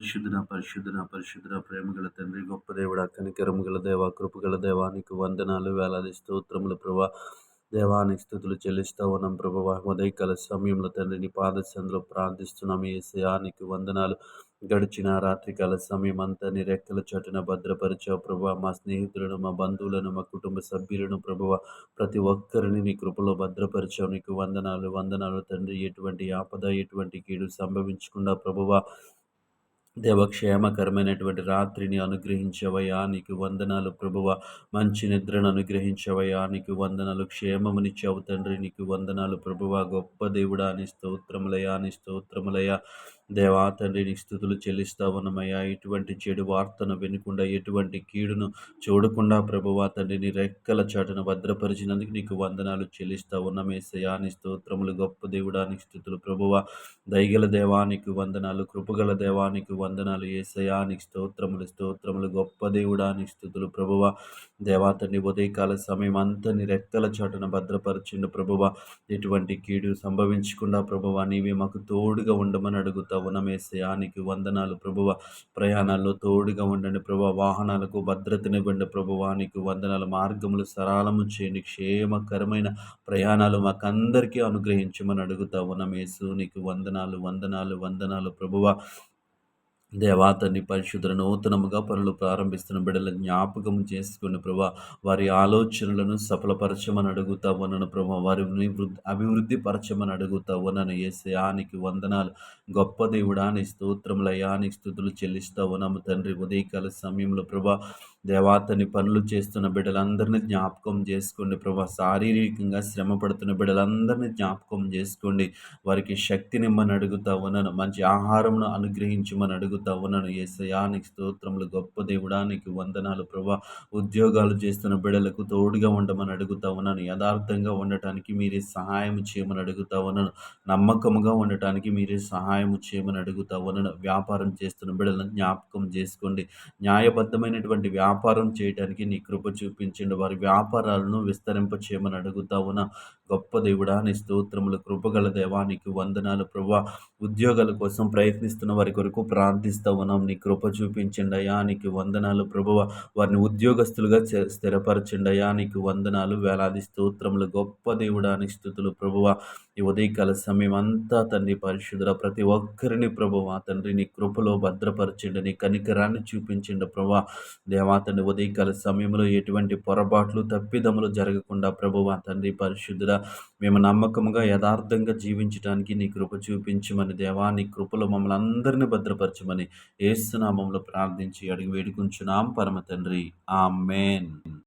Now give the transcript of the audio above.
పరిశుద్ధుడ, పరిశుద్ధుడ, పరిశుద్ధుడ, ప్రేమగల తండ్రి, గొప్ప దేవుడా, కనికరము గల దేవ, కృపగల దేవానికి వందనాలు, వేలాది స్తోత్రములు ప్రభా. దేవానికి స్థుతులు చెల్లిస్తా ఉన్నాం ప్రభువా. ఉదయకాల సమయంలో తండ్రి నీ పాదసందులో ప్రార్థిస్తున్నాం యేసయ్యా, నీకు వందనాలు. గడిచిన రాత్రికాల సమయం అంతా నీ రెక్కల చాటున భద్రపరిచావు ప్రభువా. మా స్నేహితులను, మా బంధువులను, మా కుటుంబ సభ్యులను ప్రభువా, ప్రతి ఒక్కరిని నీ కృపలో భద్రపరిచావు. నీకు వందనాలు, వందనాలు తండ్రి. ఎటువంటి ఆపద, ఎటువంటి కీడు సంభవించకుండా ప్రభువా, దేవక్షేమకరమైనటువంటి రాత్రిని అనుగ్రహించవయ్యా, నీకు వందనాలు ప్రభువ. మంచి నిద్రను అనుగ్రహించవయ్యా, నీకు వందనాలు. క్షేమమునిచ్చావు తండ్రి, నీకు వందనాలు ప్రభువ. గొప్ప దేవుడా, నీ స్తోత్రములయ్యా, నీ స్తోత్రములయ్యా. దేవా తండ్రి, నీ స్థుతులు చెల్లిస్తా ఉన్నమయ్యా. ఎటువంటి చెడు వార్తను వినకుండా, ఎటువంటి కీడును చూడకుండా ప్రభువా తండ్రి, నీ రెక్కల చాటును భద్రపరిచినందుకు నీకు వందనాలు చెల్లిస్తా ఉన్నమేసయ్యా. నీ స్తోత్రములు. గొప్ప దేవుడా, నీ స్థుతులు ప్రభువ. దయగల దేవానికి వందనాలు, కృపగల దేవానికి వందనాలు యేసయ్యా. నీకు స్తోత్రములు, స్తోత్రములు. గొప్ప దేవుడా, నీ స్థుతులు ప్రభువ. దేవా తండ్రి, ఉదయకాల సమయం అంతా నీ రెక్కల చాటున భద్రపరిచిండు ప్రభువ. ఎటువంటి కీడు సంభవించకుండా ప్రభువ, నీవే మాకు తోడుగా ఉండమని అడుగుతా ఉన్నమేసయ్యా. నీకు వందనాలు ప్రభువ. ప్రయాణాల్లో తోడుగా ఉండండి ప్రభువ. వాహనాలకు భద్రతనివ్వండి ప్రభువ. నీకు వందనాలు. మార్గములు సరళము చేయండి. క్షేమకరమైన ప్రయాణాలు మాకందరికీ అనుగ్రహించమని అడుగుతా ఉన్నాం యేసు. నీకు వందనాలు, వందనాలు, వందనాలు ప్రభువ. దేవా తండ్రి, పరిశుద్ధ నూతనముగా పనులు ప్రారంభిస్తున్న బిడ్డల జ్ఞాపకం చేసుకుని ప్రభా, వారి ఆలోచనలను సఫలపరచమని అడుగుతా ఉన్నాను ప్రభా. వారిని అభివృద్ధి పరచమని అడుగుతా ఉన్నాను యేసయ్యా. నీకు వందనాలు. గొప్ప దేవుడా, నీ స్తోత్రములయ్యా, నీ స్తుతులు చెల్లిస్తా ఉన్నాము తండ్రి. ఉదయకాల సమయంలో ప్రభా, దేవాతని పనులు చేస్తున్న బిడ్డలందరినీ జ్ఞాపకం చేసుకోండి ప్రభా. శారీరకంగా శ్రమ పడుతున్న బిడ్డలందరినీ జ్ఞాపకం చేసుకోండి. వారికి శక్తినిమ్మని అడుగుతా ఉన్నాను. మంచి ఆహారంను అనుగ్రహించమని అడుగుతా ఉన్నాను యేసయ్యా. నీకు స్తోత్రములు. గొప్ప దేవుడా, నీకు వందనాలు ప్రభా. ఉద్యోగాలు చేస్తున్న బిడ్డలకు తోడుగా ఉండమని అడుగుతా ఉన్నాను. యథార్థంగా ఉండటానికి మీరే సహాయం చేయమని అడుగుతా ఉన్నాను. నమ్మకముగా ఉండటానికి మీరే సహాయం చేయమని అడుగుతా ఉన్నాను. వ్యాపారం చేస్తున్న బిడ్డలను జ్ఞాపకం చేసుకోండి. న్యాయబద్ధమైనటువంటి వ్యాపారం చేయడానికి నీ కృప చూపించండి. వారి వ్యాపారాలను విస్తరింప చేయమని అడుగుతా ఉన్నా. గొప్ప దేవుడా, నీ స్తోత్రములు. కృపగల దేవా, నీకు వందనాలు ప్రభువా. ఉద్యోగాల కోసం ప్రయత్నిస్తున్న వారి కొరకు ప్రార్థిస్తూ ఉన్నాం. నీ కృప చూపించండి అయ్యా. నీకు వందనాలు ప్రభువ. వారిని ఉద్యోగస్తులుగా స్థిరపరచండి అయ్యా. నీకు వందనాలు. వేలాది స్తోత్రములు. గొప్ప దేవుడా, నీ స్తుతులు ప్రభువ. ఈ ఉదయకాల సమయం అంతా తండ్రి పరిశుద్ధుల ప్రతి ఒక్కరిని ప్రభువ తండ్రి నీ కృపలో భద్రపరచండి. నీ కనికరాన్ని చూపించండి ప్రభువ. దేవా తండ్రి, ఉదయకాల సమయంలో ఎటువంటి పొరపాట్లు తప్పిదములు జరగకుండా ప్రభువ తండ్రి పరిశుద్ధుల మేము నమ్మకముగా యథార్థంగా జీవించడానికి నీ కృప చూపించమని దేవా, నీ కృపలో మమ్మల్ని అందరినీ భద్రపరచమని యేసు నామములో ప్రార్థించి అడిగి వేడుకుంటున్నాం పరమ తండ్రి. ఆమేన్.